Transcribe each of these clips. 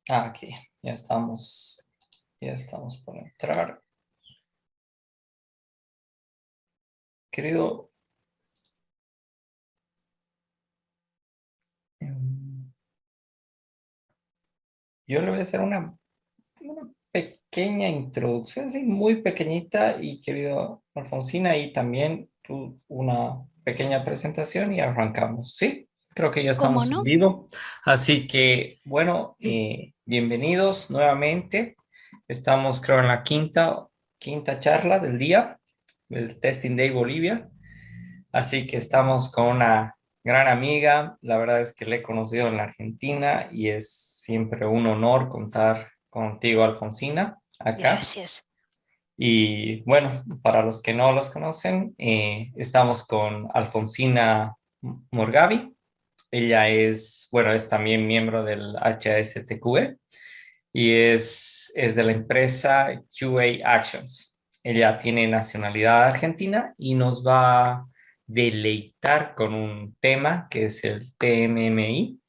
Aquí, ya estamos por entrar. Querido, em, yo le voy a hacer una pequeña introducción, sí, muy pequeñita, y querido Alfonsina, y también tú una pequeña presentación y arrancamos, ¿sí? Creo que ya ¿Cómo estamos en no? vivo. Así que, bueno, bienvenidos nuevamente. Estamos, creo, en la quinta charla del día, del Testing Day Bolivia. Así que estamos con una gran amiga. La verdad es que le he conocido en la Argentina y es siempre un honor contar contigo, Alfonsina, acá. Gracias. Y bueno, para los que no los conocen, estamos con Alfonsina Morgavi. Ella es, bueno, es también miembro del HSTQE y es de la empresa QA Actions. Ella tiene nacionalidad argentina y nos va a deleitar con un tema que es el TMMI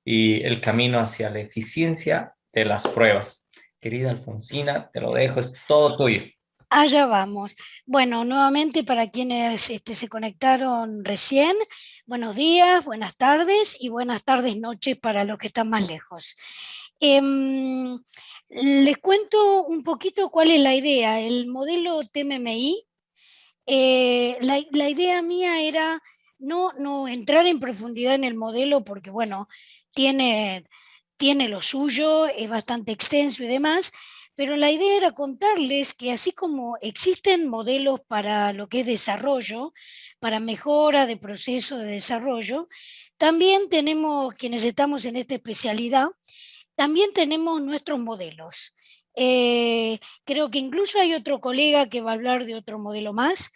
y el camino hacia la eficiencia de las pruebas. Querida Alfonsina, te lo dejo, es todo tuyo. Allá vamos. Bueno, nuevamente para quienes se conectaron recién, buenos días, buenas tardes y buenas tardes, noches para los que están más lejos. Em, Les cuento un poquito cuál es la idea. El modelo TMMI, la idea mía era no entrar en profundidad en el modelo porque, bueno, tiene, tiene lo suyo, es bastante extenso y demás, pero la idea era contarles que así como existen modelos para lo que es desarrollo, para mejora de proceso de desarrollo, también tenemos, quienes estamos en esta especialidad, también tenemos nuestros modelos. Creo que incluso hay otro colega que va a hablar de otro modelo más.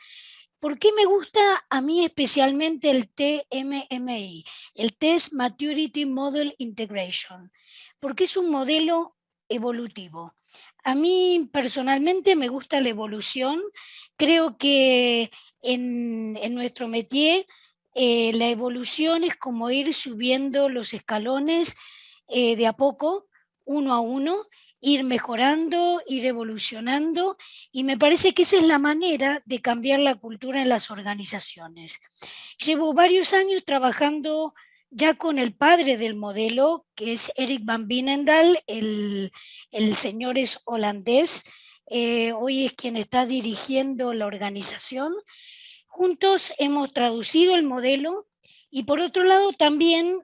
¿Por qué me gusta a mí especialmente el TMMI, el Test Maturity Model Integration? Porque es un modelo evolutivo. A mí personalmente me gusta la evolución. Creo que en nuestro métier la evolución es como ir subiendo los escalones de a poco, uno a uno, ir mejorando, ir evolucionando, y me parece que esa es la manera de cambiar la cultura en las organizaciones. Llevo varios años trabajando ya con el padre del modelo, que es Eric Van Binendal, el señor es holandés, hoy es quien está dirigiendo la organización. Juntos hemos traducido el modelo y por otro lado también,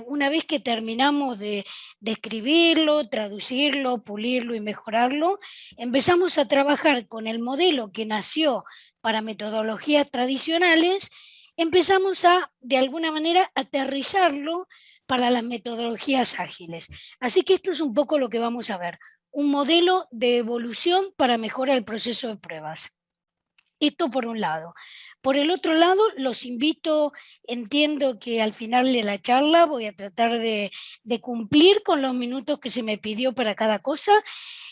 una vez que terminamos de escribirlo, traducirlo, pulirlo y mejorarlo, empezamos a trabajar con el modelo que nació para metodologías tradicionales, empezamos a, de alguna manera, aterrizarlo para las metodologías ágiles. Así que esto es un poco lo que vamos a ver, un modelo de evolución para mejorar el proceso de pruebas. Esto por un lado. Por el otro lado, los invito, entiendo que al final de la charla voy a tratar de cumplir con los minutos que se me pidió para cada cosa.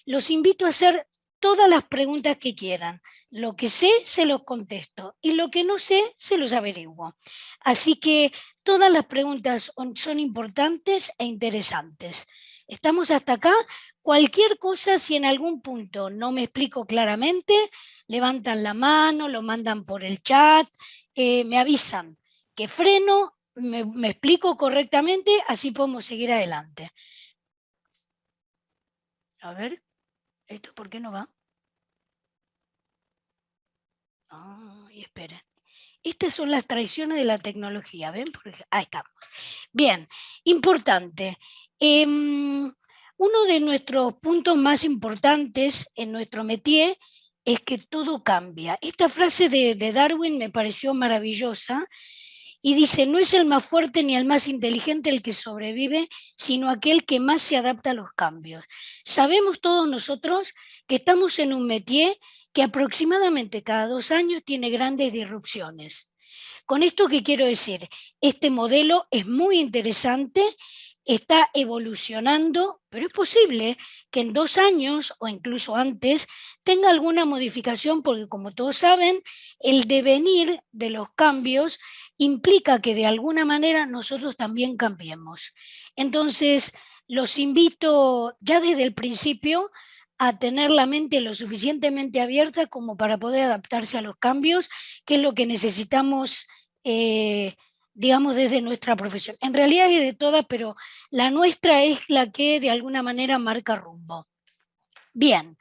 Los invito a hacer todas las preguntas que quieran. Lo que sé, se los contesto. Y lo que no sé, se los averiguo. Así que todas las preguntas son importantes e interesantes. ¿Estamos hasta acá? Cualquier cosa, si en algún punto no me explico claramente, levantan la mano, lo mandan por el chat, me avisan que freno, me explico correctamente, así podemos seguir adelante. A ver, ¿esto por qué no va? Ay, esperen. Estas son las traiciones de la tecnología, ¿ven? Ahí estamos. Bien, importante. Uno de nuestros puntos más importantes en nuestro métier es que todo cambia. Esta frase de Darwin me pareció maravillosa y dice, no es el más fuerte ni el más inteligente el que sobrevive, sino aquel que más se adapta a los cambios. Sabemos todos nosotros que estamos en un métier que aproximadamente cada 2 años tiene grandes disrupciones. Con esto, ¿qué quiero decir? Este modelo es muy interesante, está evolucionando, pero es posible que en 2 años o incluso antes tenga alguna modificación porque, como todos saben, el devenir de los cambios implica que de alguna manera nosotros también cambiemos. Entonces, los invito ya desde el principio a tener la mente lo suficientemente abierta como para poder adaptarse a los cambios, que es lo que necesitamos, digamos, desde nuestra profesión. En realidad es de todas, pero la nuestra es la que de alguna manera marca rumbo. Bien,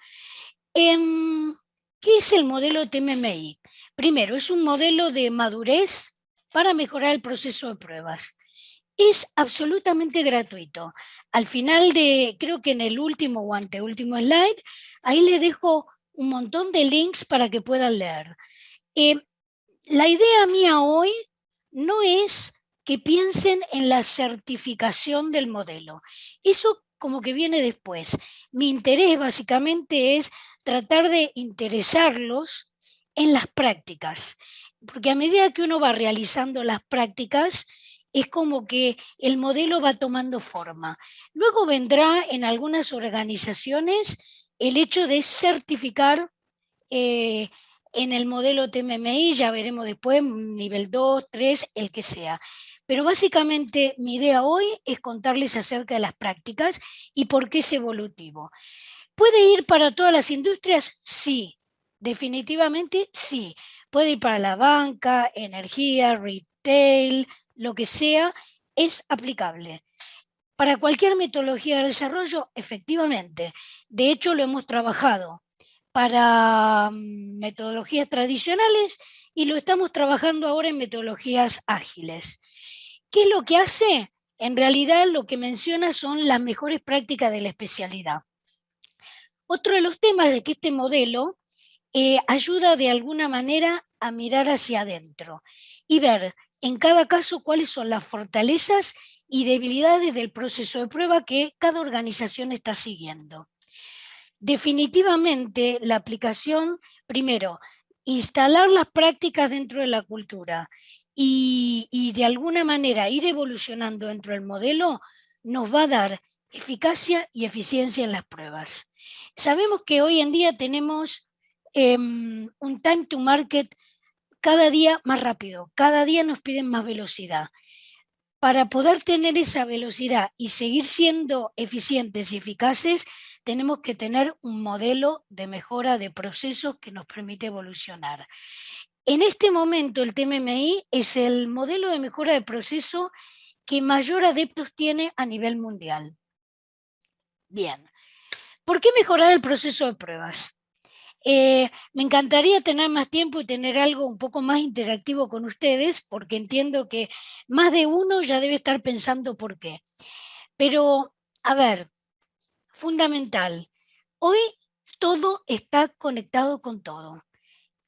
¿qué es el modelo TMMI? Primero, es un modelo de madurez para mejorar el proceso de pruebas. Es absolutamente gratuito. Al final de, creo que en el último o anteúltimo slide, ahí les dejo un montón de links para que puedan leer. Eh, la idea mía hoy no es que piensen en la certificación del modelo. Eso como que viene después. Mi interés básicamente es tratar de interesarlos en las prácticas, porque a medida que uno va realizando las prácticas, es como que el modelo va tomando forma. Luego vendrá en algunas organizaciones el hecho de certificar eh, en el modelo TMMI, ya veremos después, nivel 2, 3, el que sea. Pero básicamente mi idea hoy es contarles acerca de las prácticas y por qué es evolutivo. ¿Puede ir para todas las industrias? Sí, definitivamente sí. Puede ir para la banca, energía, retail, lo que sea, es aplicable. Para cualquier metodología de desarrollo, efectivamente. De hecho, lo hemos trabajado para metodologías tradicionales y lo estamos trabajando ahora en metodologías ágiles. ¿Qué es lo que hace? En realidad lo que menciona son las mejores prácticas de la especialidad. Otro de los temas es que este modelo ayuda de alguna manera a mirar hacia adentro y ver en cada caso cuáles son las fortalezas y debilidades del proceso de prueba que cada organización está siguiendo. Definitivamente la aplicación, primero, instalar las prácticas dentro de la cultura y de alguna manera ir evolucionando dentro del modelo nos va a dar eficacia y eficiencia en las pruebas. Sabemos que hoy en día tenemos un time to market cada día más rápido, cada día nos piden más velocidad. Para poder tener esa velocidad y seguir siendo eficientes y eficaces, tenemos que tener un modelo de mejora de procesos que nos permite evolucionar. En este momento el TMMI es el modelo de mejora de proceso que mayor adeptos tiene a nivel mundial. Bien, ¿por qué mejorar el proceso de pruebas? Me encantaría tener más tiempo y tener algo un poco más interactivo con ustedes, porque entiendo que más de uno ya debe estar pensando por qué. Pero, a ver, fundamental, hoy todo está conectado con todo.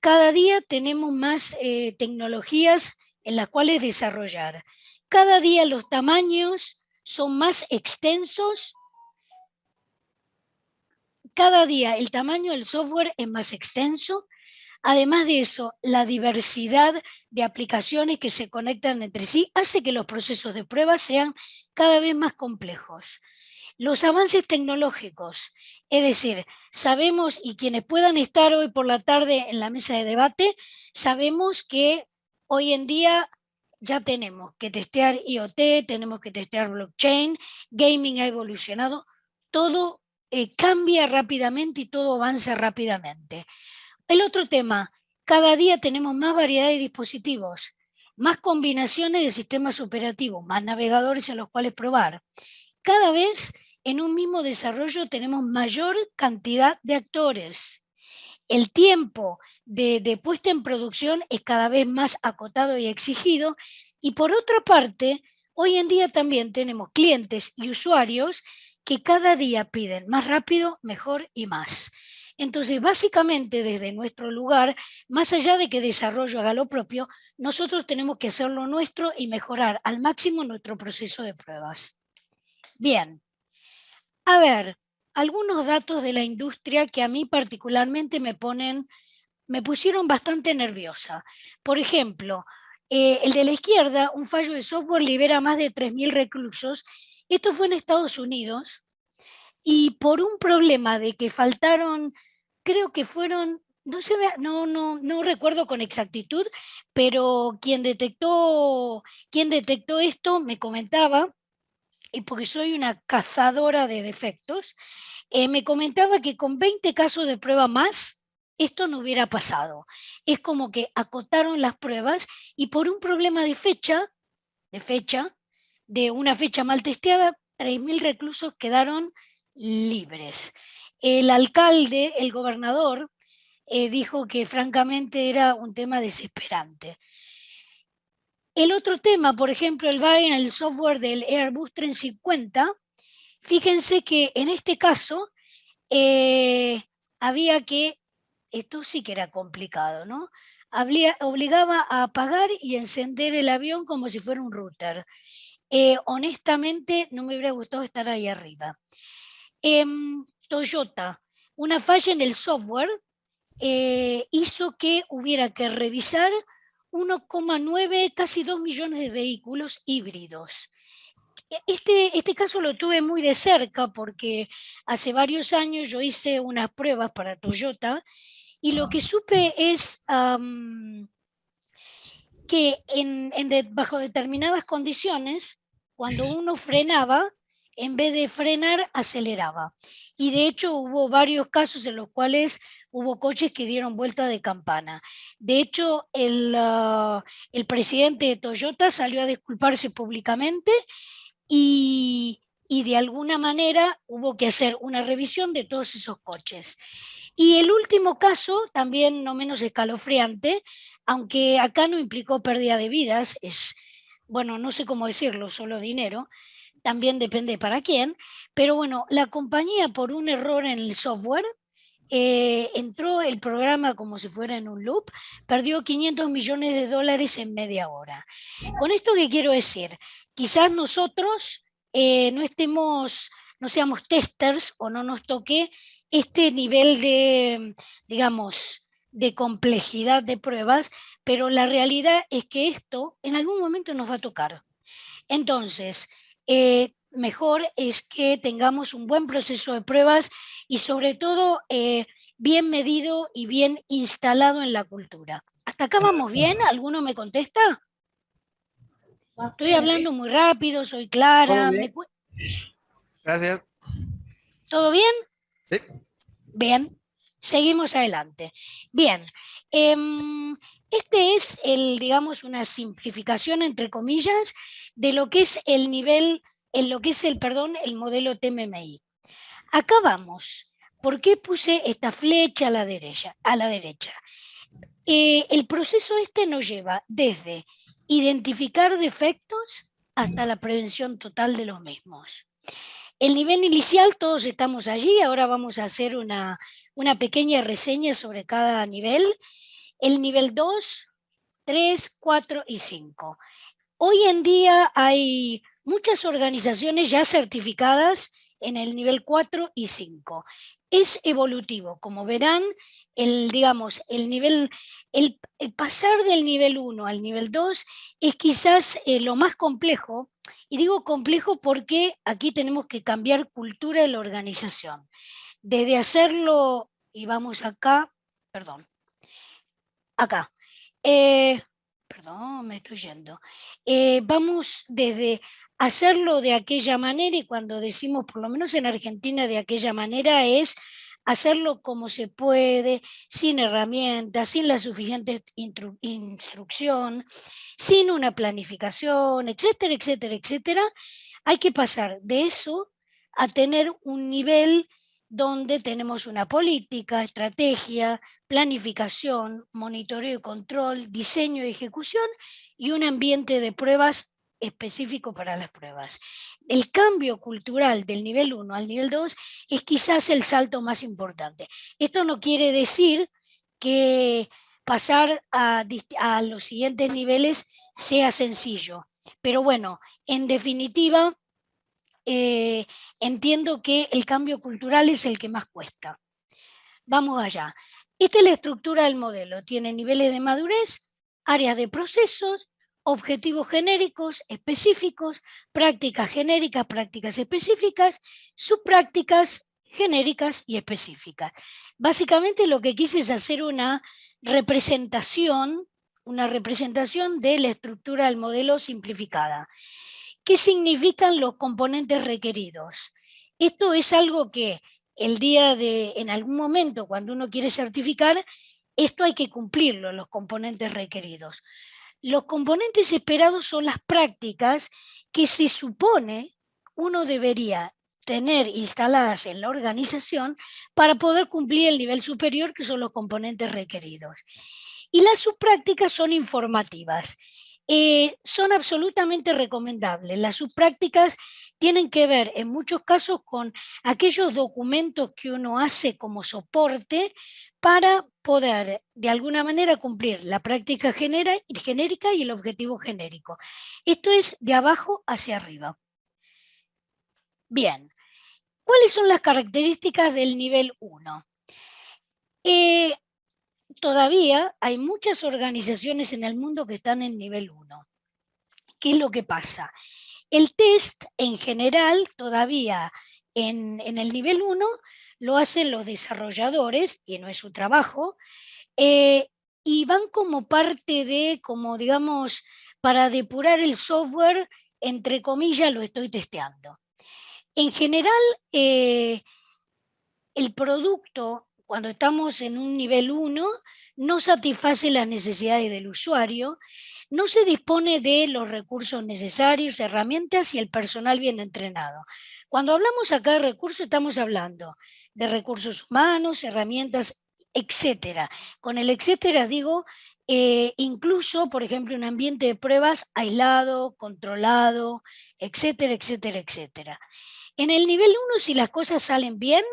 Cada día tenemos más tecnologías en las cuales desarrollar. Cada día los tamaños son más extensos. Cada día el tamaño del software es más extenso. Además de eso, la diversidad de aplicaciones que se conectan entre sí hace que los procesos de prueba sean cada vez más complejos. Los avances tecnológicos, es decir, sabemos, y quienes puedan estar hoy por la tarde en la mesa de debate, sabemos que hoy en día ya tenemos que testear IoT, tenemos que testear blockchain, gaming ha evolucionado, todo cambia rápidamente y todo avanza rápidamente. El otro tema, cada día tenemos más variedad de dispositivos, más combinaciones de sistemas operativos, más navegadores en los cuales probar. Cada vez en un mismo desarrollo tenemos mayor cantidad de actores. El tiempo de puesta en producción es cada vez más acotado y exigido. Y por otra parte, hoy en día también tenemos clientes y usuarios que cada día piden más rápido, mejor y más. Entonces, básicamente desde nuestro lugar, más allá de que desarrollo haga lo propio, nosotros tenemos que hacer lo nuestro y mejorar al máximo nuestro proceso de pruebas. Bien, a ver, algunos datos de la industria que a mí particularmente me pusieron bastante nerviosa. Por ejemplo, el de la izquierda, un fallo de software libera más de 3.000 reclusos. Esto fue en Estados Unidos y por un problema de que faltaron, creo que fueron, no recuerdo con exactitud, pero quien detectó esto me comentaba y porque soy una cazadora de defectos, me comentaba que con 20 casos de prueba más, esto no hubiera pasado. Es como que acotaron las pruebas y por un problema de fecha, de una fecha mal testeada, 3.000 reclusos quedaron libres. El alcalde, el gobernador, dijo que francamente era un tema desesperante. El otro tema, por ejemplo, el bug en el software del Airbus 350, fíjense que en este caso había que, esto sí que era complicado, ¿no? Obligaba a apagar y encender el avión como si fuera un router. Honestamente, no me hubiera gustado estar ahí arriba. Toyota, una falla en el software hizo que hubiera que revisar 1,9, casi 2 millones de vehículos híbridos. Este caso lo tuve muy de cerca porque hace varios años yo hice unas pruebas para Toyota y lo que supe es que bajo determinadas condiciones, cuando uno frenaba, en vez de frenar, aceleraba. Y de hecho hubo varios casos en los cuales hubo coches que dieron vuelta de campana. De hecho, el presidente de Toyota salió a disculparse públicamente y de alguna manera hubo que hacer una revisión de todos esos coches. Y el último caso, también no menos escalofriante, aunque acá no implicó pérdida de vidas, es, bueno, no sé cómo decirlo, solo dinero, también depende para quién, pero bueno, la compañía por un error en el software entró el programa como si fuera en un loop, perdió 500 millones de dólares en media hora. Con esto que quiero decir, quizás nosotros no estemos, no seamos testers o no nos toque este nivel de, digamos, de complejidad de pruebas, pero la realidad es que esto en algún momento nos va a tocar. Entonces, mejor es que tengamos un buen proceso de pruebas y sobre todo bien medido y bien instalado en la cultura. ¿Hasta acá vamos bien? ¿Alguno me contesta? Estoy hablando muy rápido, soy Todo clara. bien, gracias. ¿Todo bien? Sí. Bien, seguimos adelante. Bien, este es digamos, una simplificación, entre comillas, de lo que es el nivel, en lo que es el modelo TMMI. Acá vamos. ¿Por qué puse esta flecha a la derecha? El proceso este nos lleva desde identificar defectos hasta la prevención total de los mismos. El nivel inicial, todos estamos allí, ahora vamos a hacer una pequeña reseña sobre cada nivel. El nivel 2, 3, 4 y 5. Hoy en día hay muchas organizaciones ya certificadas en el nivel 4 y 5. Es evolutivo, como verán, digamos, el pasar del nivel 1 al nivel 2 es quizás lo más complejo, y digo complejo porque aquí tenemos que cambiar cultura de la organización. Desde hacerlo, y vamos acá, perdón, acá. Perdón, me estoy yendo. Vamos desde hacerlo de aquella manera, y cuando decimos, por lo menos en Argentina, de aquella manera, es hacerlo como se puede, sin herramientas, sin la suficiente instrucción, sin una planificación, etcétera, etcétera, etcétera. Hay que pasar de eso a tener un nivel donde tenemos una política, estrategia, planificación, monitoreo y control, diseño y ejecución y un ambiente de pruebas específico para las pruebas. El cambio cultural del nivel 1 al nivel 2 es quizás el salto más importante. Esto no quiere decir que pasar a los siguientes niveles sea sencillo, pero bueno, en definitiva, entiendo que el cambio cultural es el que más cuesta. Vamos allá. Esta es la estructura del modelo. Tiene niveles de madurez, áreas de procesos, objetivos genéricos, específicos, prácticas genéricas, prácticas específicas, subprácticas genéricas y específicas. Básicamente lo que quise es hacer una representación de la estructura del modelo simplificada. ¿Qué significan los componentes requeridos? Esto es algo que en algún momento, cuando uno quiere certificar, esto hay que cumplirlo, los componentes requeridos. Los componentes esperados son las prácticas que se supone uno debería tener instaladas en la organización para poder cumplir el nivel superior, que son los componentes requeridos. Y las subprácticas son informativas. Son absolutamente recomendables. Las subprácticas tienen que ver en muchos casos con aquellos documentos que uno hace como soporte para poder de alguna manera cumplir la práctica genérica y el objetivo genérico. Esto es de abajo hacia arriba. Bien, ¿cuáles son las características del nivel 1? Todavía hay muchas organizaciones en el mundo que están en nivel 1. ¿Qué es lo que pasa? El test en general todavía en el nivel 1 lo hacen los desarrolladores, y no es su trabajo, y van como parte de, como digamos, para depurar el software, entre comillas, lo estoy testeando. En general, el producto, cuando estamos en un nivel 1, no satisface las necesidades del usuario, no se dispone de los recursos necesarios, herramientas y el personal bien entrenado. Cuando hablamos acá de recursos, estamos hablando de recursos humanos, herramientas, etcétera. Con el etcétera digo, incluso, por ejemplo, un ambiente de pruebas aislado, controlado, etcétera, etcétera, etcétera. En el nivel 1, si las cosas salen bien,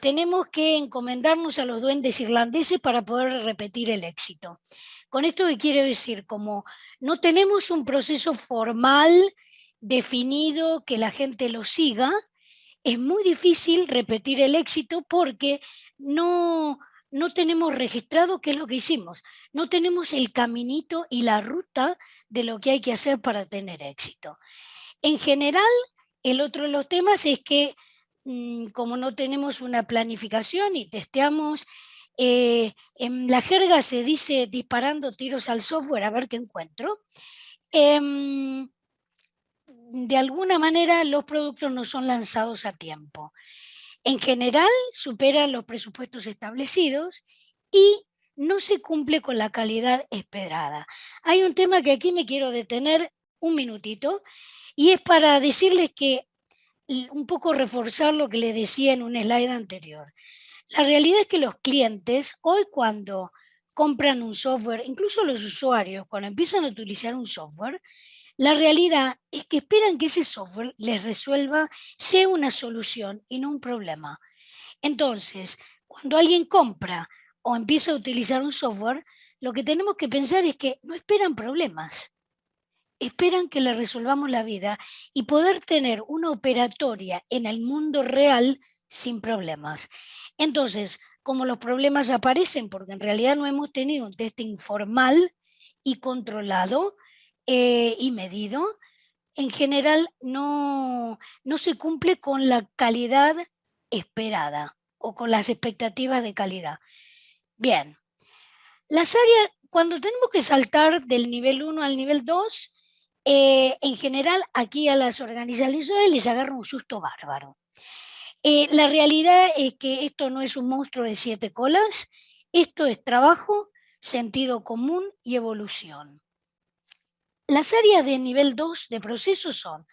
tenemos que encomendarnos a los duendes irlandeses para poder repetir el éxito. Con esto que quiero decir, como no tenemos un proceso formal definido que la gente lo siga, es muy difícil repetir el éxito porque no tenemos registrado qué es lo que hicimos. No tenemos el caminito y la ruta de lo que hay que hacer para tener éxito. En general, el otro de los temas es que como no tenemos una planificación y testeamos, en la jerga se dice disparando tiros al software a ver qué encuentro. De alguna manera los productos no son lanzados a tiempo. En general superan los presupuestos establecidos y no se cumple con la calidad esperada. Hay un tema que aquí me quiero detener un minutito y es para decirles que un poco reforzar lo que les decía en un slide anterior. La realidad es que los clientes, hoy cuando compran un software, incluso los usuarios, cuando empiezan a utilizar un software, la realidad es que esperan que ese software les resuelva, sea una solución y no un problema. Entonces, cuando alguien compra o empieza a utilizar un software, lo que tenemos que pensar es que no esperan problemas. Esperan que le resolvamos la vida y poder tener una operatoria en el mundo real sin problemas. Entonces, como los problemas aparecen porque en realidad no hemos tenido un testing formal y controlado y medido, en general no se cumple con la calidad esperada o con las expectativas de calidad. Bien, las áreas, cuando tenemos que saltar del nivel 1 al nivel 2, en general, aquí a las organizaciones les agarra un susto bárbaro. La realidad es que esto no es un monstruo de 7 colas, esto es trabajo, sentido común y evolución. Las áreas de nivel 2 de proceso son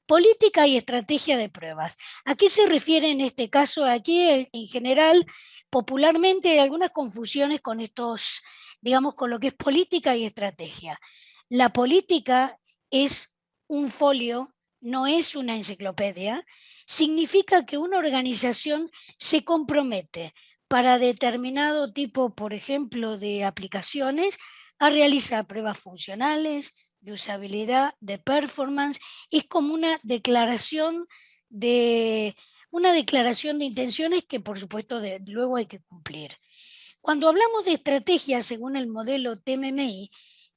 política y estrategia de pruebas. ¿A qué se refiere en este caso? Aquí, en general, popularmente hay algunas confusiones con estos, digamos, con lo que es política y estrategia. La política es un folio, no es una enciclopedia. Significa que una organización se compromete para determinado tipo, por ejemplo, de aplicaciones, a realizar pruebas funcionales, de usabilidad, de performance. Es como una declaración de intenciones que, por supuesto, luego hay que cumplir. Cuando hablamos de estrategia según el modelo TMMI,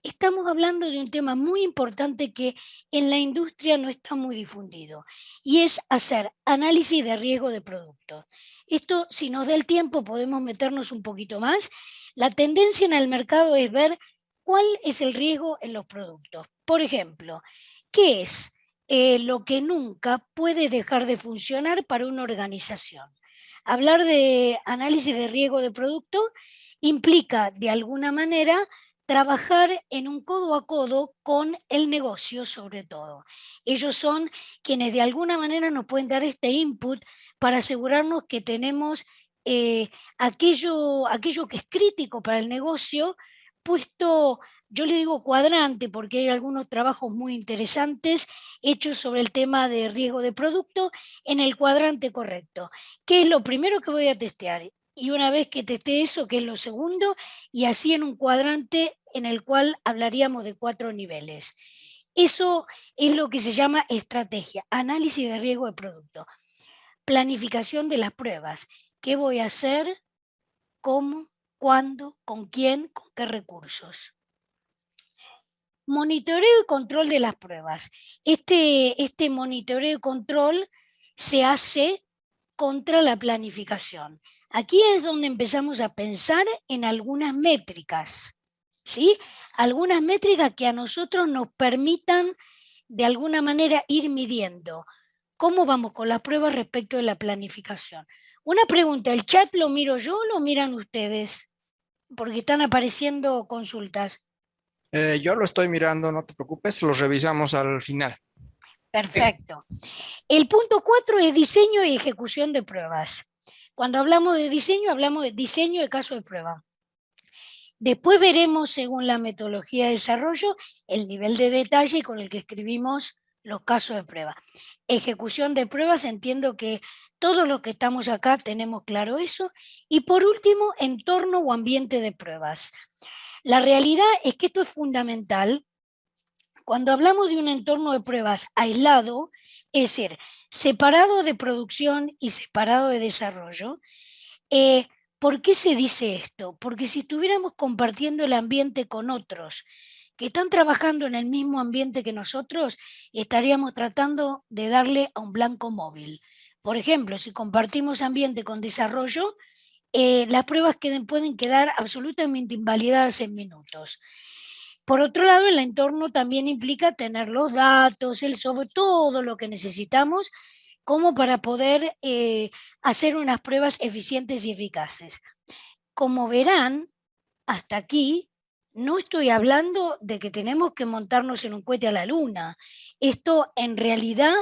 estamos hablando de un tema muy importante que en la industria no está muy difundido, y es hacer análisis de riesgo de productos. Esto, si nos da el tiempo, podemos meternos un poquito más. La tendencia en el mercado es ver cuál es el riesgo en los productos. Por ejemplo, ¿Qué es lo que nunca puede dejar de funcionar para una organización? Hablar de análisis de riesgo de producto implica, de alguna manera, trabajar en un codo a codo con el negocio, sobre todo. Ellos son quienes de alguna manera nos pueden dar este input para asegurarnos que tenemos aquello que es crítico para el negocio puesto, yo le digo cuadrante porque hay algunos trabajos muy interesantes hechos sobre el tema de riesgo de producto en el cuadrante correcto. ¿Qué es lo primero que voy a testear? Y una vez que testé eso, ¿qué es lo segundo? Y así en un cuadrante en el cual hablaríamos de 4 niveles. Eso es lo que se llama estrategia, análisis de riesgo de producto, planificación de las pruebas. ¿Qué voy a hacer? ¿Cómo? ¿Cuándo? ¿Con quién? ¿Con qué recursos? Monitoreo y control de las pruebas. Este monitoreo y control se hace contra la planificación. Aquí es donde empezamos a pensar en algunas métricas, ¿sí? Algunas métricas que a nosotros nos permitan de alguna manera ir midiendo cómo vamos con las pruebas respecto de la planificación. Una pregunta, ¿el chat lo miro yo o lo miran ustedes? Porque están apareciendo consultas. Yo lo estoy mirando, no te preocupes, lo revisamos al final. Perfecto. El punto 4 es diseño y ejecución de pruebas. Cuando hablamos de diseño de caso de prueba. Después veremos, según la metodología de desarrollo, el nivel de detalle con el que escribimos los casos de prueba. Ejecución de pruebas, entiendo que todos los que estamos acá tenemos claro eso. Y por último, entorno o ambiente de pruebas. La realidad es que esto es fundamental. Cuando hablamos de un entorno de pruebas aislado, es decir, separado de producción y separado de desarrollo, ¿por qué se dice esto? Porque si estuviéramos compartiendo el ambiente con otros que están trabajando en el mismo ambiente que nosotros, estaríamos tratando de darle a un blanco móvil. Por ejemplo, si compartimos ambiente con desarrollo, las pruebas pueden quedar absolutamente invalidadas en minutos. Por otro lado, el entorno también implica tener los datos, el software, todo lo que necesitamos como para poder hacer unas pruebas eficientes y eficaces. Como verán, hasta aquí no estoy hablando de que tenemos que montarnos en un cohete a la luna. Esto en realidad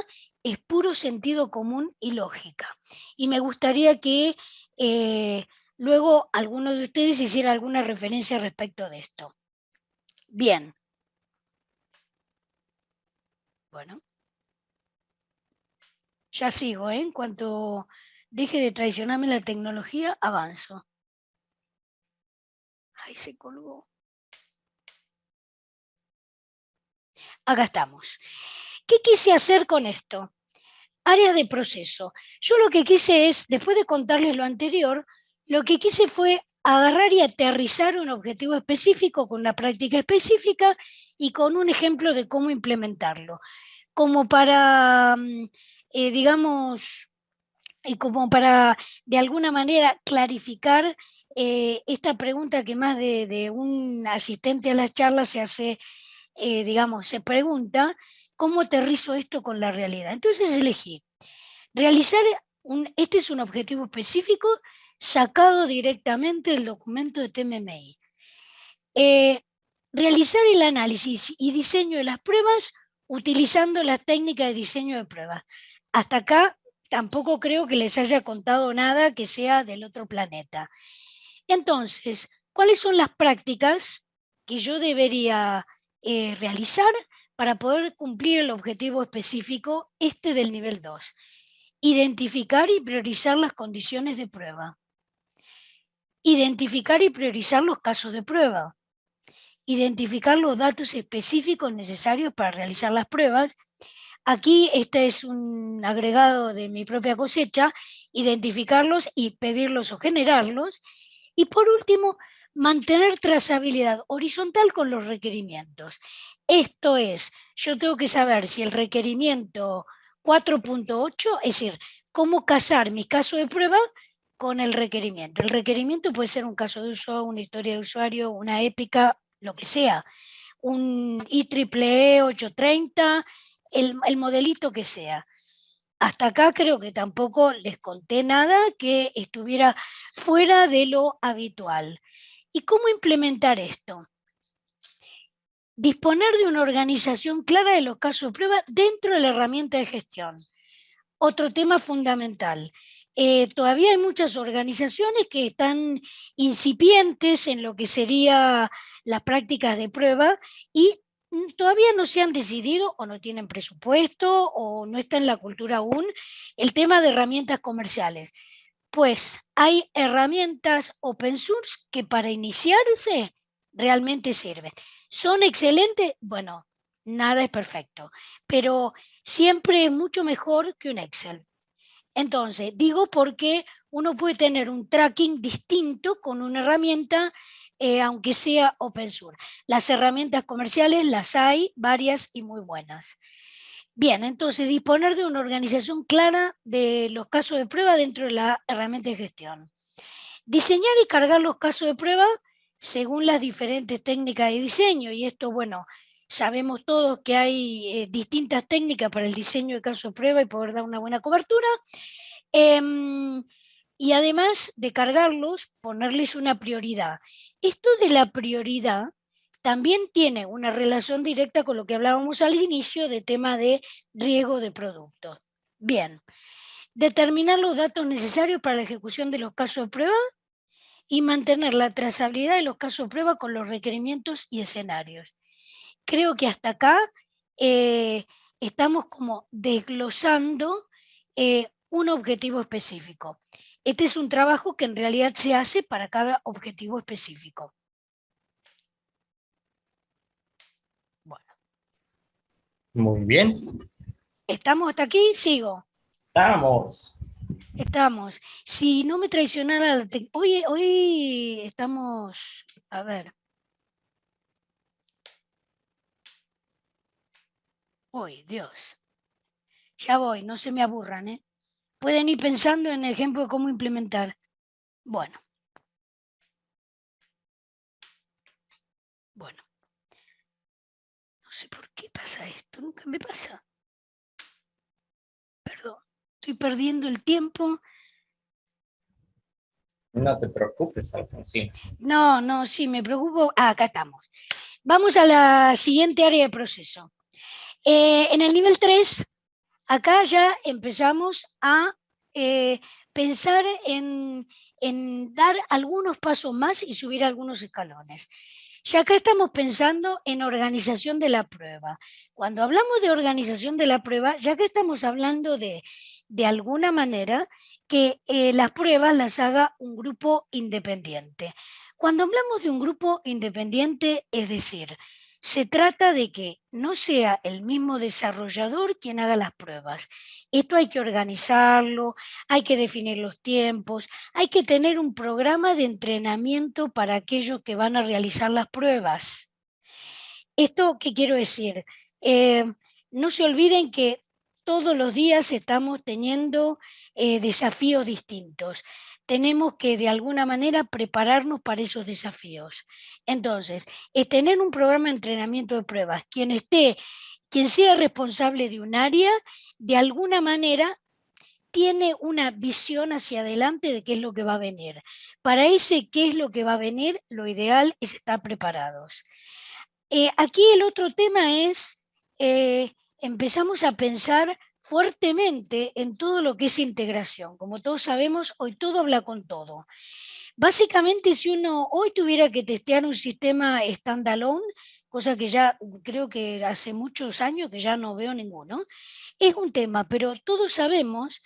es puro sentido común y lógica. Y me gustaría que luego alguno de ustedes hiciera alguna referencia respecto de esto. Bien. Bueno. Ya sigo, ¿eh? En cuanto deje de traicionarme la tecnología, avanzo. Ay, se colgó. Acá estamos. ¿Qué quise hacer con esto? Áreas de proceso. Yo lo que quise es, después de contarles lo anterior, lo que quise fue agarrar y aterrizar un objetivo específico con una práctica específica y con un ejemplo de cómo implementarlo. Como para, digamos, y como para de alguna manera clarificar esta pregunta que más de un asistente a las charlas se hace, digamos, se pregunta, ¿cómo aterrizo esto con la realidad? Entonces elegí realizar este es un objetivo específico sacado directamente del documento de TMMI. Realizar el análisis y diseño de las pruebas utilizando las técnicas de diseño de pruebas. Hasta acá tampoco creo que les haya contado nada que sea del otro planeta. Entonces, ¿cuáles son las prácticas que yo debería realizar para poder cumplir el objetivo específico del nivel 2? Identificar y priorizar las condiciones de prueba. Identificar y priorizar los casos de prueba. Identificar los datos específicos necesarios para realizar las pruebas. Aquí este es un agregado de mi propia cosecha, identificarlos y pedirlos o generarlos. Y por último, mantener trazabilidad horizontal con los requerimientos. Esto es, yo tengo que saber si el requerimiento 4.8, es decir, cómo casar mi caso de prueba con el requerimiento. El requerimiento puede ser un caso de uso, una historia de usuario, una épica, lo que sea. un IEEE 830, el modelito que sea. Hasta acá creo que tampoco les conté nada que estuviera fuera de lo habitual. ¿Y cómo implementar esto? Disponer de una organización clara de los casos de prueba dentro de la herramienta de gestión. Otro tema fundamental. Todavía hay muchas organizaciones que están incipientes en lo que serían las prácticas de prueba y todavía no se han decidido o no tienen presupuesto o no está en la cultura aún el tema de herramientas comerciales. Pues hay herramientas open source que para iniciarse realmente sirven. ¿Son excelentes? Bueno, nada es perfecto, pero siempre es mucho mejor que un Excel. Entonces, digo porque uno puede tener un tracking distinto con una herramienta, aunque sea open source. Las herramientas comerciales las hay, varias y muy buenas. Bien, entonces disponer de una organización clara de los casos de prueba dentro de la herramienta de gestión. Diseñar y cargar los casos de prueba según las diferentes técnicas de diseño. Y esto, bueno, sabemos todos que hay distintas técnicas para el diseño de casos de prueba y poder dar una buena cobertura. Y además de cargarlos, ponerles una prioridad. Esto de la prioridad también tiene una relación directa con lo que hablábamos al inicio de tema de riesgo de productos. Bien, determinar los datos necesarios para la ejecución de los casos de prueba y mantener la trazabilidad de los casos de prueba con los requerimientos y escenarios. Creo que hasta acá estamos como desglosando un objetivo específico. Este es un trabajo que en realidad se hace para cada objetivo específico. Bueno. Muy bien. ¿Estamos hasta aquí? Sigo. Estamos. Estamos. Si no me traicionara la hoy estamos, a ver. Uy, Dios. Ya voy, no se me aburran, ¿eh? Pueden ir pensando en el ejemplo de cómo implementar. Bueno. Bueno. No sé por qué pasa esto, nunca me pasa. Perdón, estoy perdiendo el tiempo. No te preocupes, Alfonsina. No, sí, me preocupo. Ah, acá estamos. Vamos a la siguiente área de proceso. En el nivel 3, acá ya empezamos a pensar en dar algunos pasos más y subir algunos escalones. Ya acá estamos pensando en organización de la prueba. Cuando hablamos de organización de la prueba, ya que estamos hablando de alguna manera que las pruebas las haga un grupo independiente. Cuando hablamos de un grupo independiente, es decir, se trata de que no sea el mismo desarrollador quien haga las pruebas. Esto hay que organizarlo, hay que definir los tiempos, hay que tener un programa de entrenamiento para aquellos que van a realizar las pruebas. ¿Esto qué quiero decir? No se olviden que todos los días estamos teniendo desafíos distintos. Tenemos que de alguna manera prepararnos para esos desafíos. Entonces, es tener un programa de entrenamiento de pruebas. Quien sea responsable de un área, de alguna manera tiene una visión hacia adelante de qué es lo que va a venir. Para ese qué es lo que va a venir, lo ideal es estar preparados. Aquí el otro tema es, empezamos a pensar fuertemente en todo lo que es integración. Como todos sabemos, hoy todo habla con todo. Básicamente, si uno hoy tuviera que testear un sistema standalone, cosa que ya creo que hace muchos años que ya no veo ninguno, es un tema, pero todos sabemos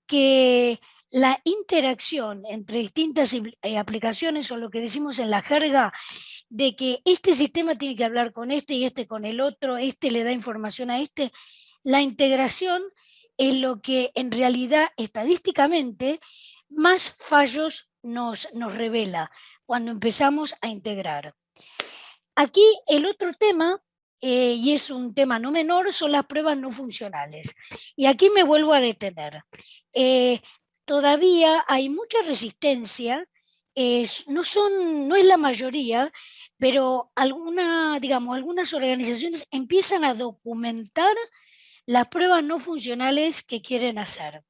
que la interacción entre distintas aplicaciones, o lo que decimos en la jerga, de que este sistema tiene que hablar con este y este con el otro, este le da información a este, la integración es lo que en realidad estadísticamente más fallos nos revela cuando empezamos a integrar. Aquí el otro tema, y es un tema no menor, son las pruebas no funcionales. Y aquí me vuelvo a detener. Todavía hay mucha resistencia, no es la mayoría, pero algunas organizaciones empiezan a documentar las pruebas no funcionales que quieren hacer.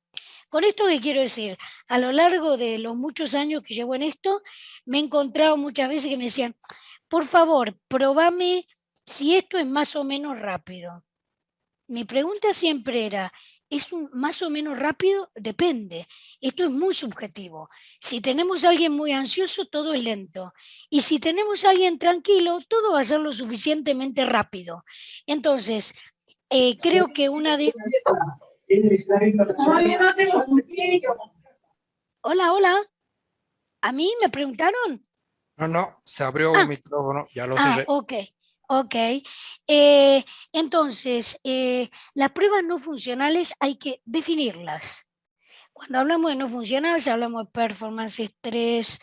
Con esto que quiero decir, a lo largo de los muchos años que llevo en esto, me he encontrado muchas veces que me decían, por favor, probame si esto es más o menos rápido. Mi pregunta siempre era, ¿es más o menos rápido? Depende. Esto es muy subjetivo. Si tenemos a alguien muy ansioso, todo es lento. Y si tenemos a alguien tranquilo, todo va a ser lo suficientemente rápido. Entonces, creo que una de... Hola, hola. ¿A mí me preguntaron? No, se abrió un micrófono, ya lo cerré. Ok. Entonces, las pruebas no funcionales hay que definirlas. Cuando hablamos de no funcionales, hablamos de performance, estrés,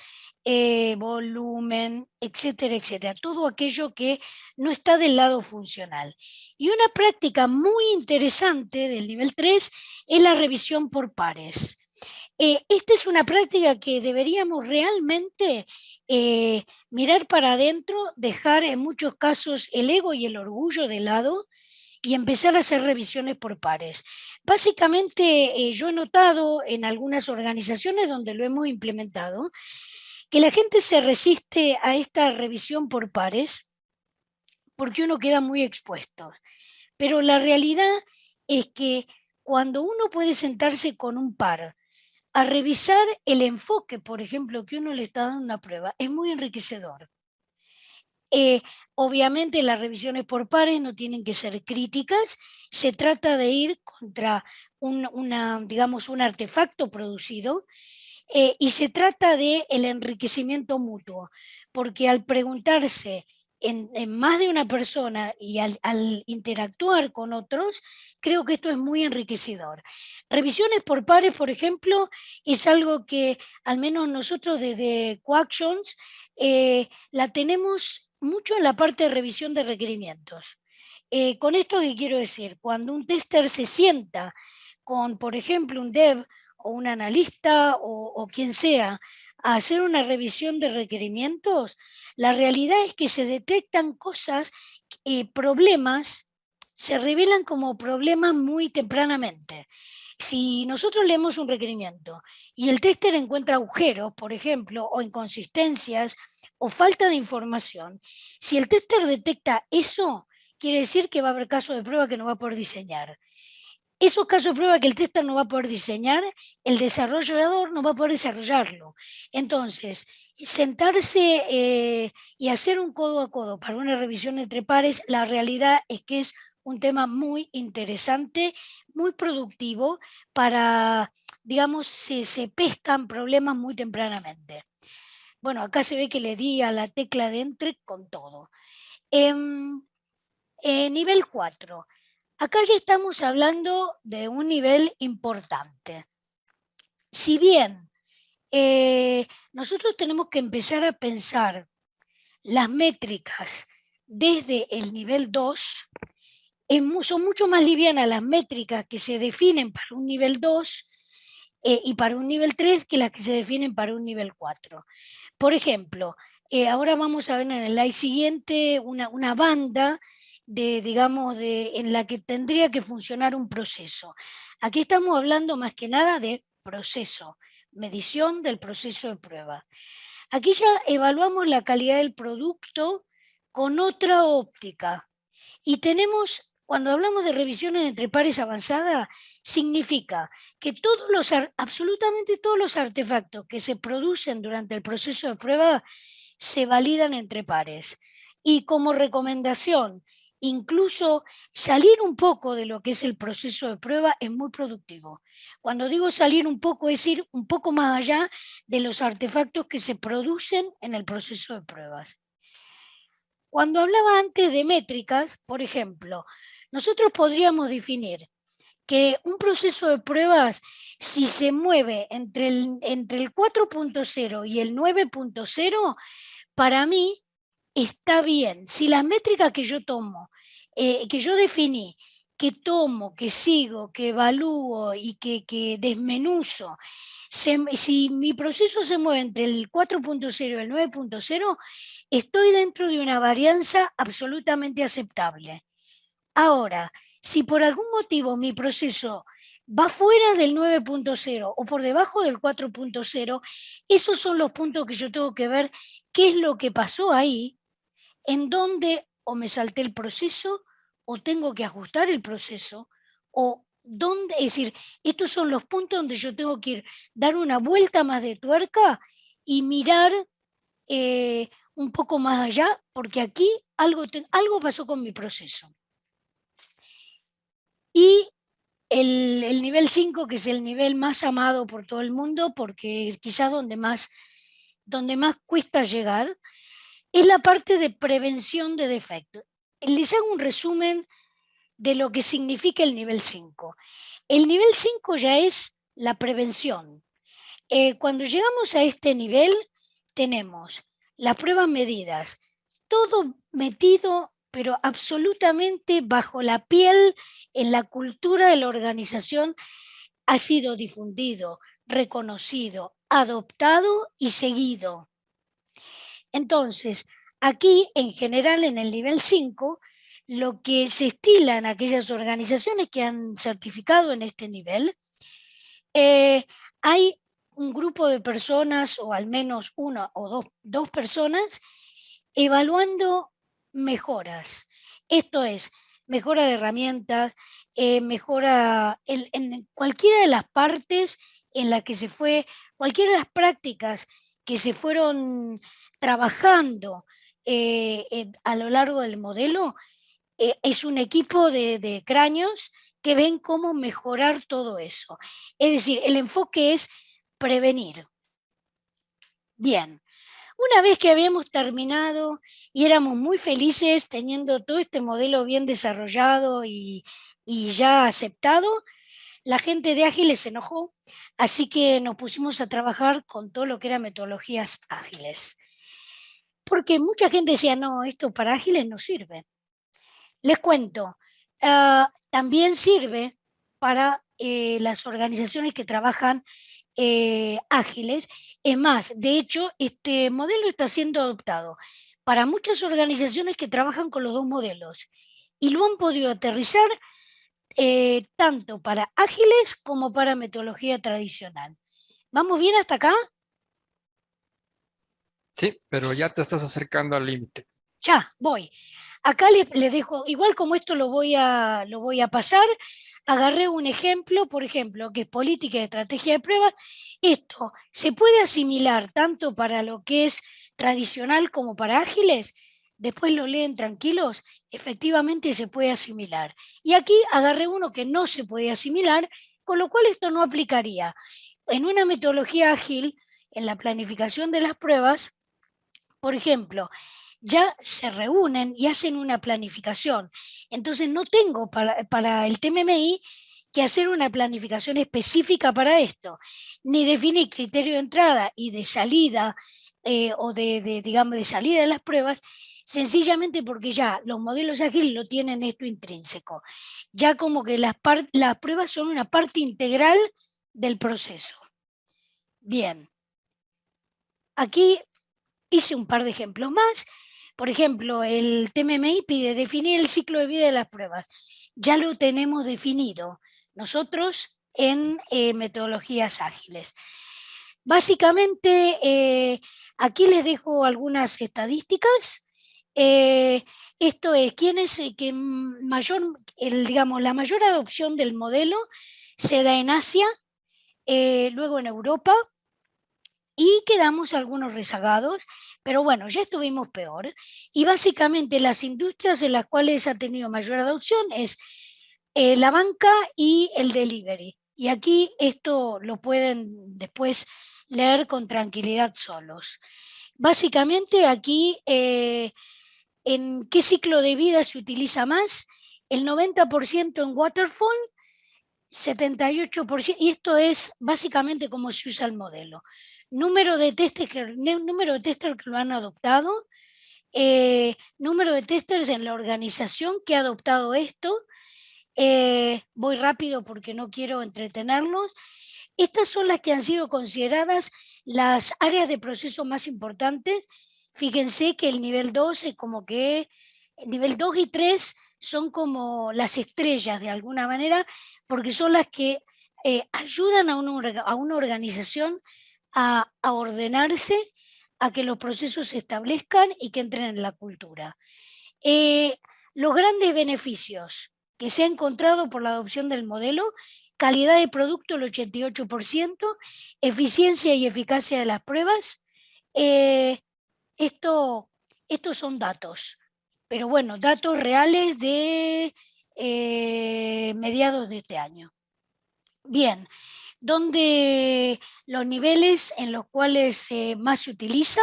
volumen, etcétera, etcétera. Todo aquello que no está del lado funcional. Y una práctica muy interesante del nivel 3 es la revisión por pares. Esta es una práctica que deberíamos realmente mirar para adentro, dejar en muchos casos el ego y el orgullo de lado y empezar a hacer revisiones por pares. Básicamente, yo he notado en algunas organizaciones donde lo hemos implementado, que la gente se resiste a esta revisión por pares porque uno queda muy expuesto. Pero la realidad es que cuando uno puede sentarse con un par a revisar el enfoque, por ejemplo, que uno le está dando una prueba, es muy enriquecedor. Obviamente las revisiones por pares no tienen que ser críticas, se trata de ir contra un artefacto producido y se trata de el enriquecimiento mutuo, porque al preguntarse en más de una persona y al interactuar con otros, creo que esto es muy enriquecedor. Revisiones por pares, por ejemplo, es algo que al menos nosotros desde Coactions la tenemos mucho en la parte de revisión de requerimientos. Con esto, ¿qué quiero decir? Cuando un tester se sienta con, por ejemplo, un dev o un analista o quien sea a hacer una revisión de requerimientos, la realidad es que se detectan cosas, problemas, se revelan como problemas muy tempranamente. Si nosotros leemos un requerimiento y el tester encuentra agujeros, por ejemplo, o inconsistencias o falta de información, si el tester detecta eso, quiere decir que va a haber casos de prueba que no va a poder diseñar. Esos casos de prueba que el tester no va a poder diseñar, el desarrollador no va a poder desarrollarlo. Entonces, sentarse y hacer un codo a codo para una revisión entre pares, la realidad es que es un tema muy interesante, muy productivo para, digamos, se pescan problemas muy tempranamente. Bueno, acá se ve que le di a la tecla de entre con todo. Nivel 4. Acá ya estamos hablando de un nivel importante. Si bien nosotros tenemos que empezar a pensar las métricas desde el nivel 2, son mucho más livianas las métricas que se definen para un nivel 2 y para un nivel 3 que las que se definen para un nivel 4. Por ejemplo, ahora vamos a ver en el slide siguiente una banda en la que tendría que funcionar un proceso. Aquí estamos hablando más que nada de proceso, medición del proceso de prueba. Aquí ya evaluamos la calidad del producto con otra óptica. Y tenemos, cuando hablamos de revisiones entre pares avanzada, significa que absolutamente todos los artefactos que se producen durante el proceso de prueba se validan entre pares. Y como recomendación, incluso salir un poco de lo que es el proceso de prueba es muy productivo. Cuando digo salir un poco, es ir un poco más allá de los artefactos que se producen en el proceso de pruebas. Cuando hablaba antes de métricas, por ejemplo, nosotros podríamos definir que un proceso de pruebas, si se mueve entre el 4.0 y el 9.0, para mí está bien. Si las métricas que yo tomo, que yo definí, que tomo, que sigo, que evalúo y que desmenuzo, Si mi proceso se mueve entre el 4.0 y el 9.0, estoy dentro de una varianza absolutamente aceptable. Ahora, si por algún motivo mi proceso va fuera del 9.0 o por debajo del 4.0, esos son los puntos que yo tengo que ver qué es lo que pasó ahí, en donde o me salté el proceso o tengo que ajustar el proceso, o dónde, es decir, estos son los puntos donde yo tengo que ir, dar una vuelta más de tuerca y mirar un poco más allá, porque aquí algo pasó con mi proceso. Y el nivel 5, que es el nivel más amado por todo el mundo, porque quizás donde más cuesta llegar, es la parte de prevención de defectos. Les hago un resumen de lo que significa el nivel 5. El nivel 5 ya es la prevención. Cuando llegamos a este nivel, tenemos las pruebas medidas, todo metido, pero absolutamente bajo la piel, en la cultura de la organización, ha sido difundido, reconocido, adoptado y seguido. Entonces, aquí en general en el nivel 5, lo que se estila en aquellas organizaciones que han certificado en este nivel, hay un grupo de personas, o al menos una o dos personas, evaluando mejoras. Esto es, mejora de herramientas, mejora en cualquiera de las partes en la que se fue, cualquiera de las prácticas que se fueron trabajando a lo largo del modelo, es un equipo de cráneos que ven cómo mejorar todo eso. Es decir, el enfoque es prevenir. Bien, una vez que habíamos terminado y éramos muy felices teniendo todo este modelo bien desarrollado y ya aceptado, la gente de Ágiles se enojó, así que nos pusimos a trabajar con todo lo que eran metodologías ágiles. Porque mucha gente decía, no, esto para Ágiles no sirve. Les cuento, también sirve para las organizaciones que trabajan ágiles. Es más, de hecho, este modelo está siendo adoptado para muchas organizaciones que trabajan con los dos modelos y lo han podido aterrizar tanto para ágiles como para metodología tradicional. ¿Vamos bien hasta acá? Sí, pero ya te estás acercando al límite. Ya, voy. Acá les dejo, igual como esto lo voy a pasar, agarré un ejemplo, por ejemplo, que es política y estrategia de pruebas. Esto se puede asimilar tanto para lo que es tradicional como para ágiles. Después lo leen tranquilos, efectivamente se puede asimilar. Y aquí agarré uno que no se puede asimilar, con lo cual esto no aplicaría. En una metodología ágil, en la planificación de las pruebas, por ejemplo, ya se reúnen y hacen una planificación. Entonces no tengo para el TMMI que hacer una planificación específica para esto, ni definir criterio de entrada y de salida o digamos, de salida de las pruebas, sencillamente porque ya los modelos ágiles lo tienen esto intrínseco. Ya como que las pruebas son una parte integral del proceso. Bien. Aquí hice un par de ejemplos más. Por ejemplo, el TMMI pide definir el ciclo de vida de las pruebas. Ya lo tenemos definido nosotros en metodologías ágiles. Básicamente, aquí les dejo algunas estadísticas. Esto es, ¿quién es que digamos, la mayor adopción del modelo se da en Asia, luego en Europa, y quedamos algunos rezagados, pero bueno, ya estuvimos peor. Y básicamente las industrias en las cuales ha tenido mayor adopción es la banca y el delivery. Y aquí esto lo pueden después leer con tranquilidad solos. Básicamente aquí, ¿en qué ciclo de vida se utiliza más? El 90% en waterfall, 78%, y esto es básicamente como se usa el modelo. Número de testers que lo han adoptado, número de testers en la organización que ha adoptado esto. Voy rápido porque no quiero entretenerlos. Estas son las que han sido consideradas las áreas de proceso más importantes. Fíjense que el nivel 2 es como que el nivel 2 y 3 son como las estrellas de alguna manera, porque son las que ayudan a una organización a ordenarse, a que los procesos se establezcan y que entren en la cultura. Los grandes beneficios que se ha encontrado por la adopción del modelo: calidad de producto el 88%, eficiencia y eficacia de las pruebas. Eh, estos son datos, pero bueno, datos reales de mediados de este año. Bien, donde los niveles en los cuales más se utiliza,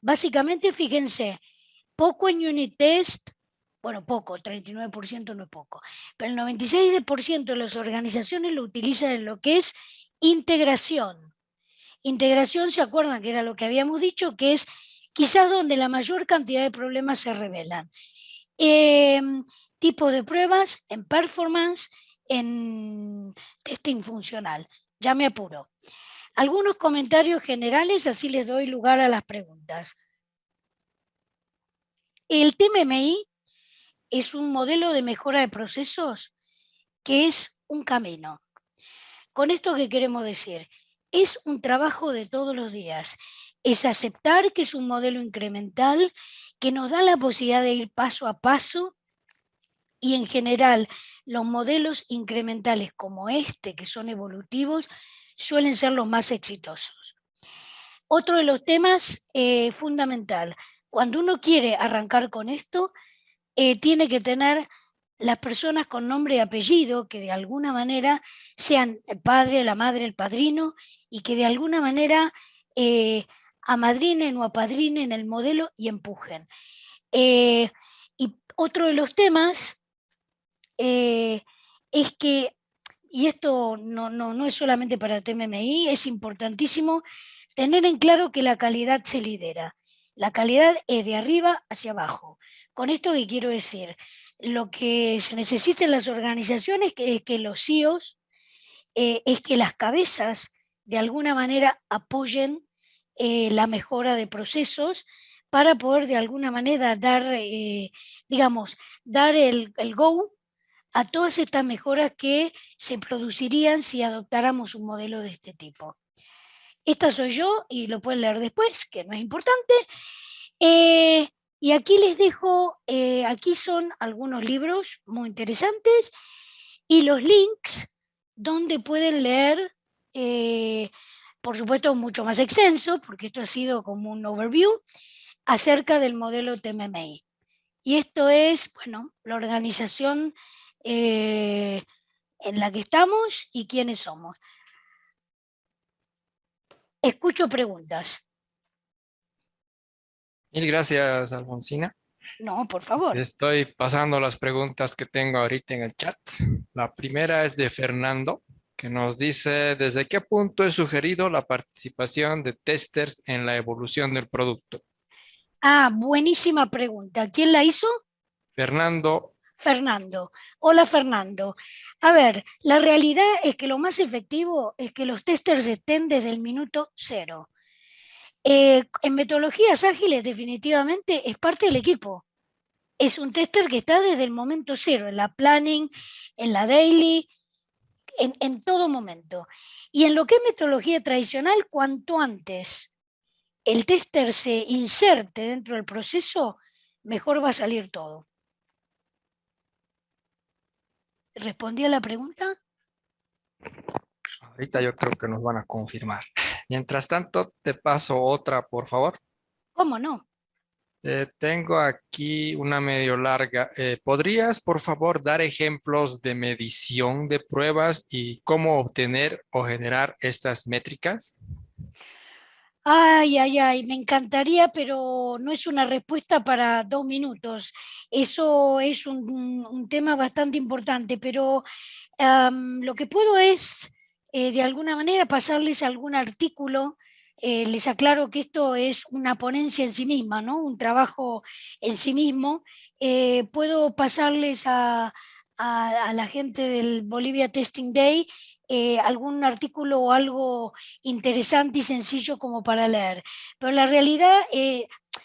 básicamente, fíjense, poco en unit test, bueno, poco, 39% no es poco, pero el 96% de las organizaciones lo utilizan en lo que es integración. Integración, ¿se acuerdan que era lo que habíamos dicho? Que es quizás donde la mayor cantidad de problemas se revelan. Tipo de pruebas, en performance, en testing funcional. Ya me apuro. Algunos comentarios generales, así les doy lugar a las preguntas. El TMMI es un modelo de mejora de procesos que es un camino. ¿Con esto qué queremos decir? Es un trabajo de todos los días. Es aceptar que es un modelo incremental que nos da la posibilidad de ir paso a paso, y en general los modelos incrementales como este, que son evolutivos, suelen ser los más exitosos. Otro de los temas fundamental, cuando uno quiere arrancar con esto, tiene que tener las personas con nombre y apellido que de alguna manera sean el padre, la madre, el padrino, y que de alguna manera amadrinen o apadrinen el modelo y empujen. Y otro de los temas es que, y esto no es solamente para el TMMI, es importantísimo tener en claro que la calidad se lidera. La calidad es de arriba hacia abajo. Con esto, ¿qué quiero decir? Lo que se necesita en las organizaciones es que los CEOs, es que las cabezas de alguna manera apoyen la mejora de procesos para poder de alguna manera dar, digamos, dar el go a todas estas mejoras que se producirían si adoptáramos un modelo de este tipo. Esta soy yo y lo pueden leer después, que no es importante. Y aquí les dejo, aquí son algunos libros muy interesantes y los links donde pueden leer, por supuesto mucho más extenso, porque esto ha sido como un overview acerca del modelo TMMI. Y esto es, bueno, la organización en la que estamos y quiénes somos. Escucho preguntas. Mil gracias, Alfonsina. No, por favor. Estoy pasando las preguntas que tengo ahorita en el chat. La primera es de Fernando, que nos dice, ¿desde qué punto es sugerido la participación de testers en la evolución del producto? Ah, buenísima pregunta. ¿Quién la hizo? Fernando. Fernando. Hola, Fernando. A ver, la realidad es que lo más efectivo es que los testers estén desde el minuto cero. En metodologías ágiles definitivamente es parte del equipo. Es un tester que está desde el momento cero, en la planning, en la daily, en todo momento. Y en lo que es metodología tradicional, cuanto antes el tester se inserte dentro del proceso, mejor va a salir todo. ¿Respondí a la pregunta? Ahorita yo creo que nos van a confirmar. Mientras tanto, te paso otra, por favor. ¿Cómo no? Tengo aquí una medio larga. ¿Podrías, por favor, dar ejemplos de medición de pruebas y cómo obtener o generar estas métricas? Ay, ay, ay, me encantaría, pero no es una respuesta para 2 minutos. Eso es un tema bastante importante, pero lo que puedo es, de alguna manera, pasarles algún artículo. Les aclaro que esto es una ponencia en sí misma, ¿no? Un trabajo en sí mismo. Puedo pasarles a la gente del Bolivia Testing Day algún artículo o algo interesante y sencillo como para leer. Pero la realidad,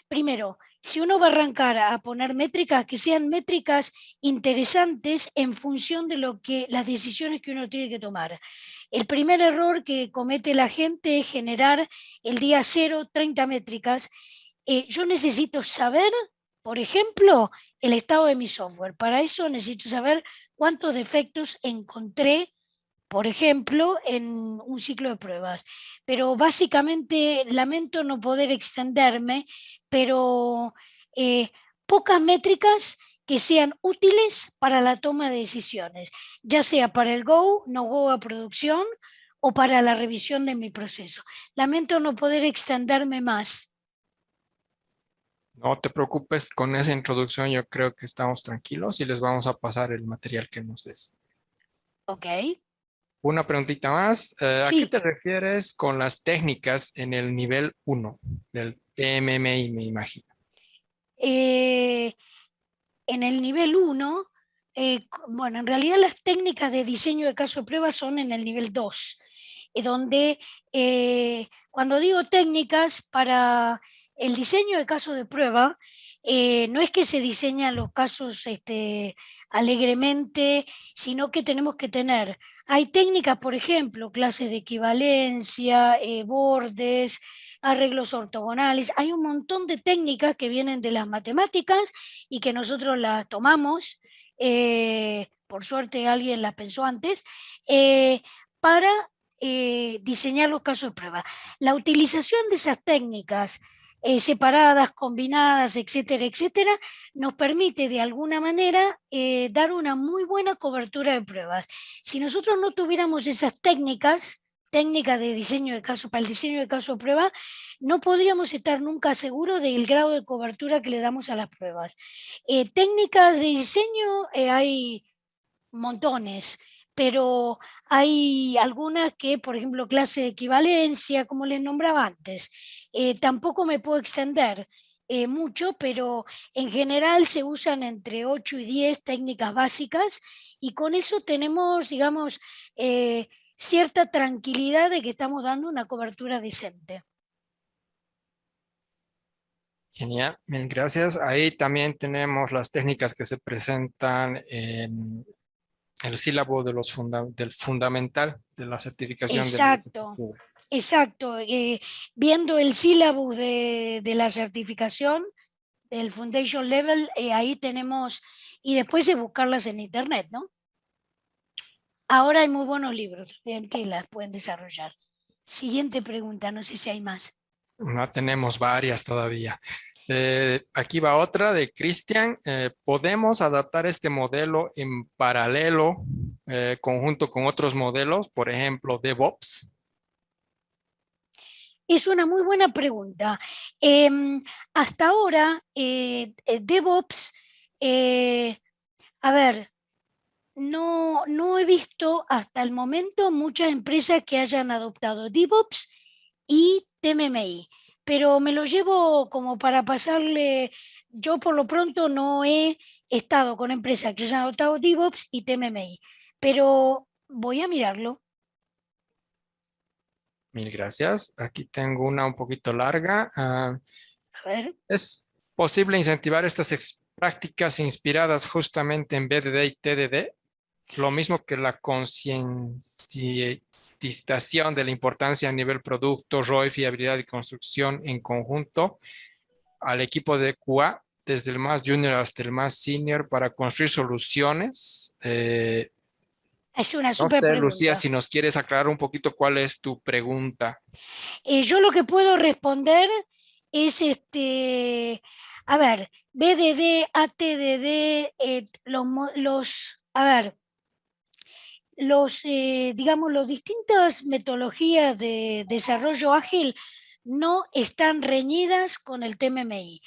primero, si uno va a arrancar a poner métricas, que sean métricas interesantes en función de las decisiones que uno tiene que tomar. El primer error que comete la gente es generar el día 0 30 métricas. Yo necesito saber, por ejemplo, el estado de mi software. Para eso necesito saber cuántos defectos encontré, por ejemplo, en un ciclo de pruebas. Pero básicamente lamento no poder extenderme, pero pocas métricas que sean útiles para la toma de decisiones, ya sea para el Go, no Go a producción o para la revisión de mi proceso. Lamento no poder extenderme más. No te preocupes, con esa introducción yo creo que estamos tranquilos y les vamos a pasar el material que nos des. Ok, Una preguntita más. ¿A qué sí. te refieres con las técnicas en el nivel 1 del PMMI, me imagino? En el nivel 1, bueno, en realidad las técnicas de diseño de caso de prueba son en el nivel 2, donde cuando digo técnicas para el diseño de caso de prueba, no es que se diseñan los casos alegremente, sino que tenemos que tener, hay técnicas, por ejemplo, clases de equivalencia, bordes, arreglos ortogonales, hay un montón de técnicas que vienen de las matemáticas y que nosotros las tomamos, por suerte alguien las pensó antes, para diseñar los casos de prueba. La utilización de esas técnicas separadas, combinadas, etcétera, etcétera, nos permite de alguna manera dar una muy buena cobertura de pruebas. Si nosotros no tuviéramos esas técnicas de diseño de caso, para el diseño de caso de prueba, no podríamos estar nunca seguros del grado de cobertura que le damos a las pruebas. Técnicas de diseño hay montones, pero hay algunas que, por ejemplo, clase de equivalencia, como les nombraba antes, tampoco me puedo extender mucho, pero en general se usan entre 8 y 10 técnicas básicas y con eso tenemos, digamos, cierta tranquilidad de que estamos dando una cobertura decente. Genial, bien, gracias. Ahí también tenemos las técnicas que se presentan en el sílabo de del fundamental de la certificación del Exacto, ISTQ. exacto. Viendo el sílabus de la certificación del Foundation Level, ahí tenemos, y después es buscarlas en internet, ¿no? Ahora hay muy buenos libros también que las pueden desarrollar. Siguiente pregunta, no sé si hay más. No tenemos varias todavía. Aquí va otra de Cristian. ¿Podemos adaptar este modelo en paralelo, conjunto con otros modelos, por ejemplo, DevOps? Es una muy buena pregunta. Hasta ahora, DevOps, a ver, no he visto hasta el momento muchas empresas que hayan adoptado DevOps y TMMI, pero me lo llevo como para pasarle, yo por lo pronto no he estado con empresas que hayan adoptado DevOps y TMMI, pero voy a mirarlo. Mil gracias. Aquí tengo una un poquito larga. A ver. ¿Es posible incentivar estas prácticas inspiradas justamente en BDD y TDD? Lo mismo que la concientización de la importancia a nivel producto, ROI, fiabilidad y construcción en conjunto al equipo de QA, desde el más junior hasta el más senior, para construir soluciones. Es una No súper sé, Lucía, pregunta. si nos quieres aclarar un poquito cuál es tu pregunta. Yo lo que puedo responder es a ver, BDD, ATDD, a ver, digamos, las distintas metodologías de desarrollo ágil no están reñidas con el TMMI.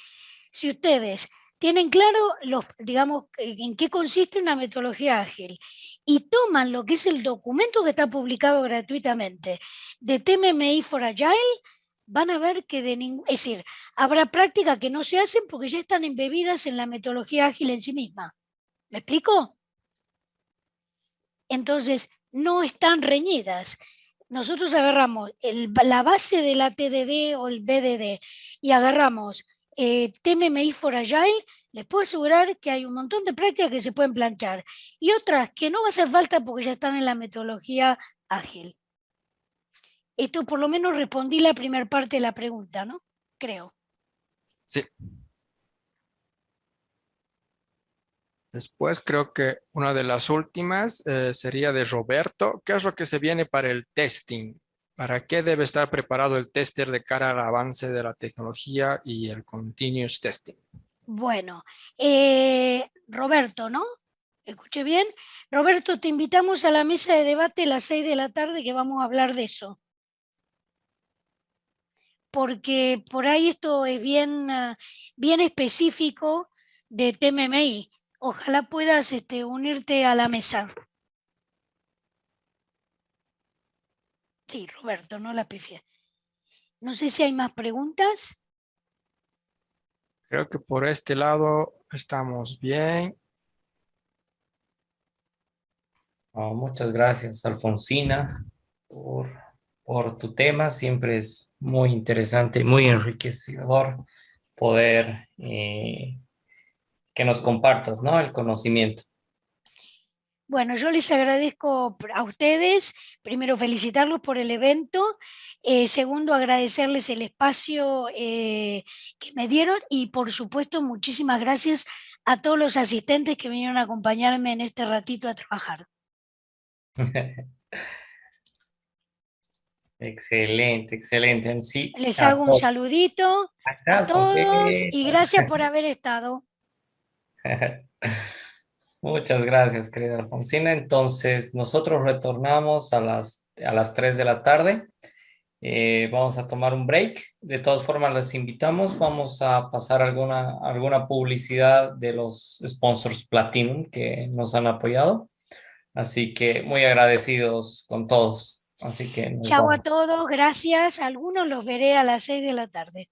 Si ustedes tienen claro, digamos, en qué consiste una metodología ágil y toman lo que es el documento que está publicado gratuitamente de TMMI for Agile, van a ver que es decir, habrá prácticas que no se hacen porque ya están embebidas en la metodología ágil en sí misma. ¿Me explico? Entonces, no están reñidas. Nosotros agarramos la base de la TDD o el BDD y agarramos TMMI for Agile, les puedo asegurar que hay un montón de prácticas que se pueden planchar y otras que no va a hacer falta porque ya están en la metodología ágil. Esto por lo menos respondí la primera parte de la pregunta, ¿no? Creo. Sí. Después creo que una de las últimas sería de Roberto. ¿Qué es lo que se viene para el testing? ¿Para qué debe estar preparado el tester de cara al avance de la tecnología y el continuous testing? Bueno, Roberto, ¿no? Escuché bien. Roberto, te invitamos a la mesa de debate a las 6 de la tarde que vamos a hablar de eso. Porque por ahí esto es bien, bien específico de TMMI. Ojalá puedas unirte a la mesa. Sí, Roberto, no la pifié. No sé si hay más preguntas. Creo que por este lado estamos bien. Oh, muchas gracias, Alfonsina, por tu tema. Siempre es muy interesante y muy enriquecedor poder que nos compartas, ¿no? El conocimiento. Bueno, yo les agradezco a ustedes, primero felicitarlos por el evento, segundo agradecerles el espacio que me dieron y por supuesto muchísimas gracias a todos los asistentes que vinieron a acompañarme en este ratito a trabajar. Excelente, excelente. Sí, Les a hago un todos. saludito a Acá, todos y completa. gracias por haber estado. Muchas gracias, querida Alfonsina. Entonces, nosotros retornamos a las 3 de la tarde. Vamos a tomar un break. De todas formas, les invitamos. Vamos a pasar alguna publicidad de los sponsors Platinum que nos han apoyado. Así que muy agradecidos con todos. Así que nos Chao a vamos. todos, gracias. Algunos los veré a las 6 de la tarde.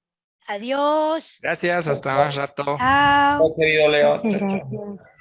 Adiós. Gracias, hasta más rato. Chao. Chao, querido Leo. Muchas Chao, chao. gracias.